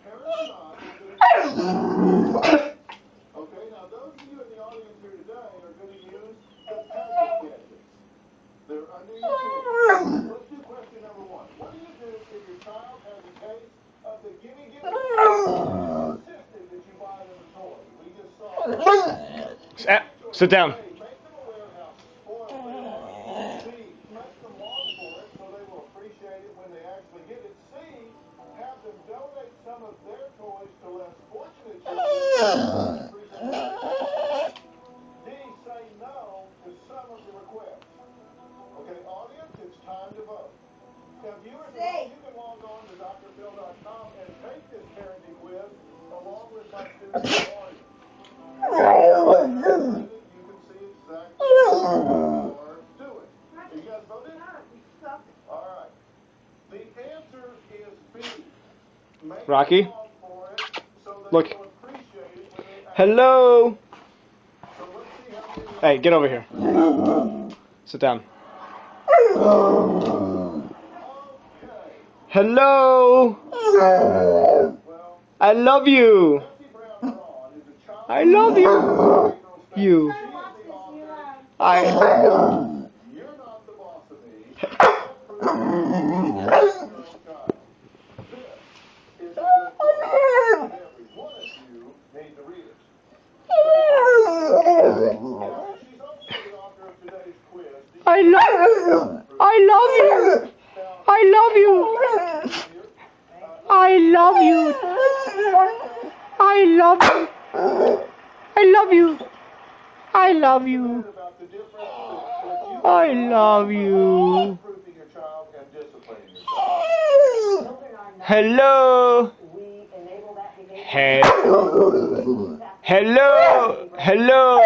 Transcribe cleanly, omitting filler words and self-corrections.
Okay, now those of you in the audience here today are going to use the passive gadgets. They're under your chin. Let's do question number one. What do you do if your child has a case of the gimme gimme insisted that you buy them a toy? We just saw Sit down. A, make them aware of how spoiled they are. B, make them long for it so they will appreciate it when they actually get it. C, have them donate some of their toys to less fortunate children. D, say no to some of the requests. Okay, audience, it's time to vote. Now, viewers at home, you can log on to drphil.com and take this parenting quiz along with my students in the audience. You can see exactly what you are doing. Are you guys voted? All right. The answer is B. Make Rocky? them long for it so they Look. will appreciate it when they Hello. So let's see how many. Hey, get over here. Sit down. Hello. I love you. I love you. You. I. You're not the boss of me. This is a good quote, and every one of you need to read it. She's also the author of today's quiz. I love you. I love you. I love you. I love you. I love you. I love you. I love you. I love you. Hello. Hello. Hello.